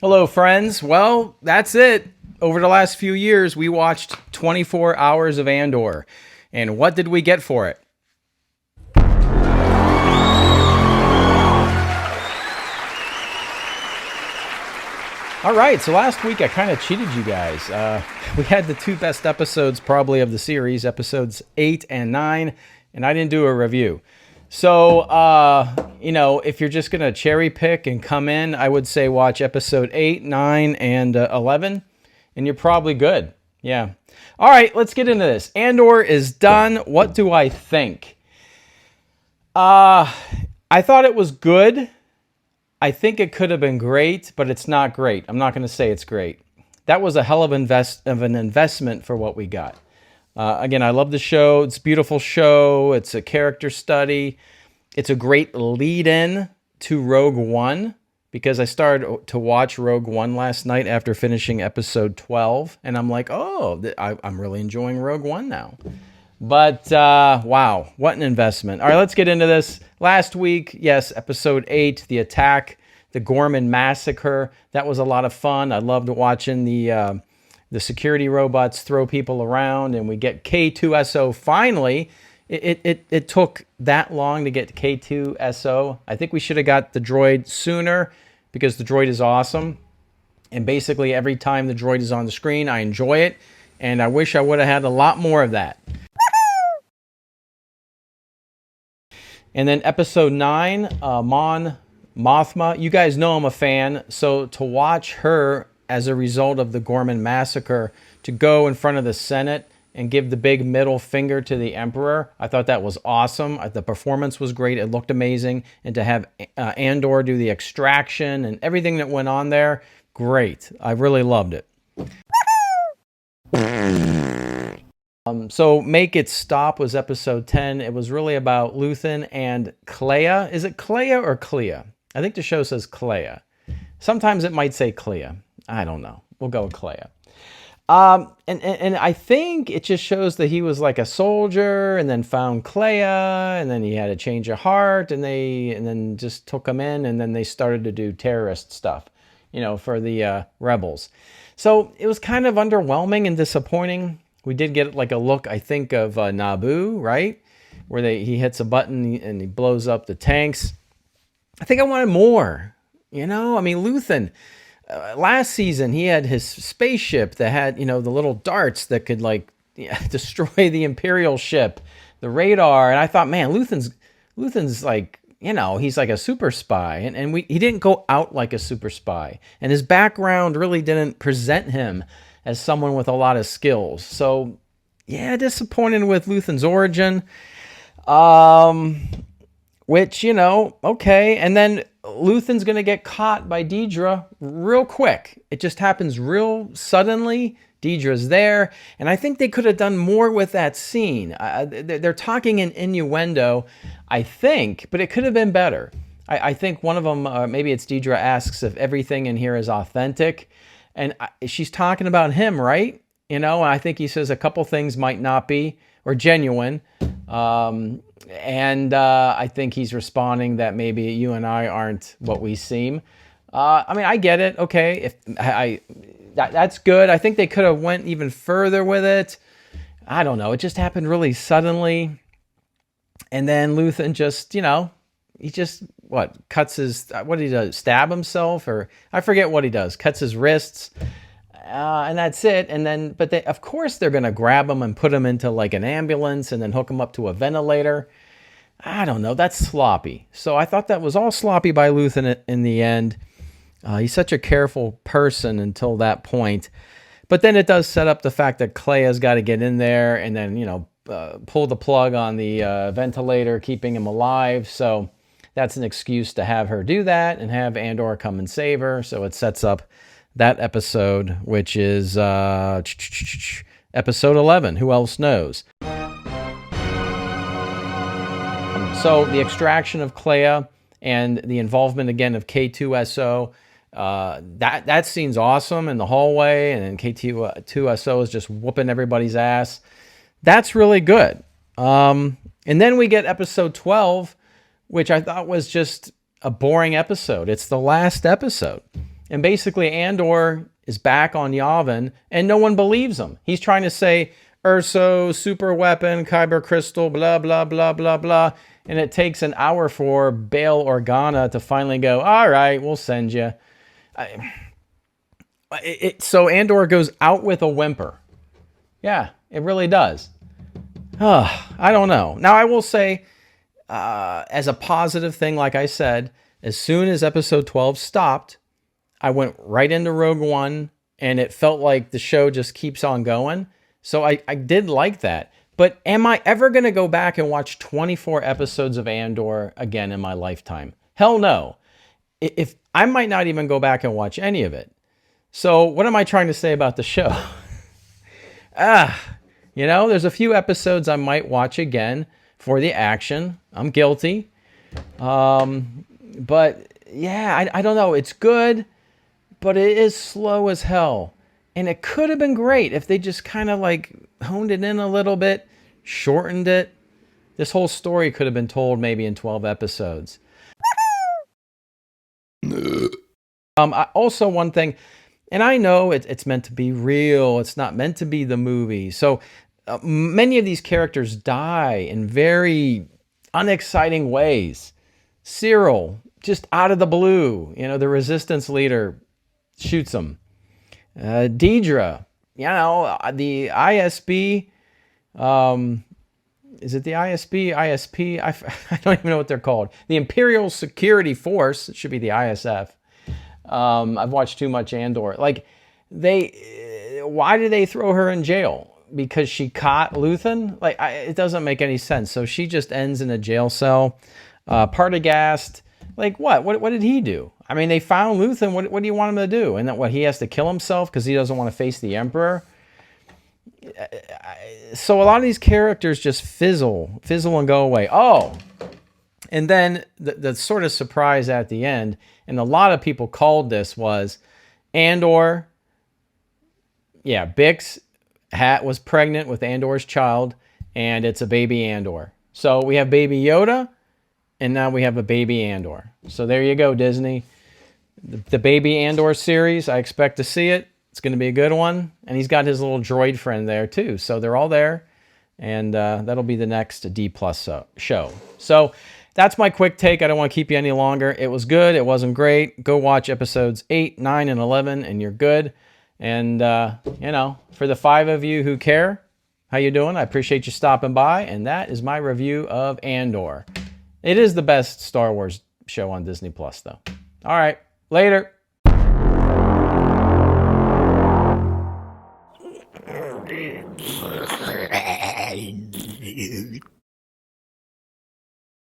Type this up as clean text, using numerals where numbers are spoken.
Hello, friends. Well, that's it. Over the last few years, we watched 24 hours of Andor. And what did we get for it? All right, so last week I kind of cheated you guys. We had the two best episodes probably of the series, episodes 8 and 9, and I didn't do a review. So, if you're just going to cherry pick and come in, I would say watch episode 8, 9, and 11, and you're probably good. Yeah. All right, let's get into this. Andor is done. What do I think? I thought it was good. I think it could have been great, but it's not great. I'm not going to say it's great. That was a hell of an investment for what we got. Again, I love the show. It's a beautiful show. It's a character study. It's a great lead-in to Rogue One because I started to watch Rogue One last night after finishing episode 12, and I'm like, I'm really enjoying Rogue One now. But, wow, what an investment. All right, let's get into this. Last week, yes, episode 8, the attack, the Gorman massacre. That was a lot of fun. I loved watching the security robots throw people around, and we get K2SO finally. It took that long to get K2SO. I think we should have got the droid sooner because the droid is awesome. And basically every time the droid is on the screen, I enjoy it. And I wish I would have had a lot more of that. And then episode 9, Mothma. You guys know I'm a fan. So to watch her as a result of the Gorman massacre, to go in front of the Senate and give the big middle finger to the Emperor, I thought that was awesome. The performance was great. It looked amazing. And to have Andor do the extraction and everything that went on there, great. I really loved it. So Make It Stop was episode 10. It was really about Luthen and Clea. Is it Clea or Clea? I think the show says Clea. Sometimes it might say Clea. I don't know. We'll go with Clea. And I think it just shows that he was like a soldier and then found Clea and then he had a change of heart and then just took him in and then they started to do terrorist stuff, for the rebels. So it was kind of underwhelming and disappointing. We did get like a look, I think, of Naboo, right? Where he hits a button and he blows up the tanks. I think I wanted more, Luthen. Last season, he had his spaceship that had, the little darts that could destroy the Imperial ship, the radar. And I thought, man, Luthen's like, he's like a super spy. And he didn't go out like a super spy. And his background really didn't present him as someone with a lot of skills. So, yeah, disappointed with Luthen's origin. Which, okay. And then Luthen's going to get caught by Dedra real quick. It just happens real suddenly. Dedra's there. And I think they could have done more with that scene. They're talking in innuendo, I think, but it could have been better. I think one of them, maybe it's Dedra, asks if everything in here is authentic. And she's talking about him, right? And I think he says a couple things might not be, or genuine. I think he's responding that maybe you and I aren't what we seem. I get it. Okay, that's good. I think they could have went even further with it. I don't know. It just happened really suddenly. And then Luthen just, he just, cuts his, what did he do? Stab himself? Or I forget what he does. Cuts his wrists. And that's it. And then, of course they're going to grab him and put him into like an ambulance and then hook him up to a ventilator. I don't know. That's sloppy. So I thought that was all sloppy by Luthen in the end. He's such a careful person until that point. But then it does set up the fact that Clea's got to get in there and then, pull the plug on the ventilator, keeping him alive. So that's an excuse to have her do that and have Andor come and save her. So it sets up that episode, which is episode 11. Who else knows? So the extraction of Clea and the involvement again of K2SO, that scene's awesome in the hallway, and then K2SO is just whooping everybody's ass. That's really good. And then we get episode 12, which I thought was just a boring episode. It's the last episode. And basically, Andor is back on Yavin, and no one believes him. He's trying to say, Urso, super weapon, Kyber crystal, blah, blah, blah, blah, blah. And it takes an hour for Bail Organa to finally go, all right, we'll send you. So Andor goes out with a whimper. Yeah, it really does. I don't know. Now, I will say, as a positive thing, like I said, as soon as episode 12 stopped, I went right into Rogue One, and it felt like the show just keeps on going. So I did like that. But am I ever going to go back and watch 24 episodes of Andor again in my lifetime? Hell no. If I might not even go back and watch any of it. So what am I trying to say about the show? There's a few episodes I might watch again for the action. I'm guilty. But yeah, I don't know. It's good, but it is slow as hell. And it could have been great if they just kind of like honed it in a little bit, shortened it. This whole story could have been told maybe in 12 episodes. Also, one thing, and I know it's meant to be real. It's not meant to be the movie. So many of these characters die in very unexciting ways. Cyril, just out of the blue, the resistance leader shoots him. Deidre, the ISB, is it the ISB, ISP? I don't even know what they're called. The Imperial Security Force, it should be the ISF. I've watched too much Andor. Like, why did they throw her in jail? Because she caught Luthen? Like, it doesn't make any sense. So she just ends in a jail cell. Partagast, like what did he do? I mean, they found Luthen. What do you want him to do? And that he has to kill himself because he doesn't want to face the Emperor? So a lot of these characters just fizzle and go away. Oh, and then the sort of surprise at the end, and a lot of people called this, was Andor. Yeah, Bix was pregnant with Andor's child, and it's a baby Andor. So we have baby Yoda, and now we have a baby Andor. So there you go, Disney. The baby Andor series, I expect to see it. It's going to be a good one. And he's got his little droid friend there too. So they're all there. And that'll be the next D+ show. So that's my quick take. I don't want to keep you any longer. It was good. It wasn't great. Go watch episodes 8, 9, and 11, and you're good. And, for the 5 of you who care, how you doing? I appreciate you stopping by. And that is my review of Andor. It is the best Star Wars show on Disney+, though. All right. Later.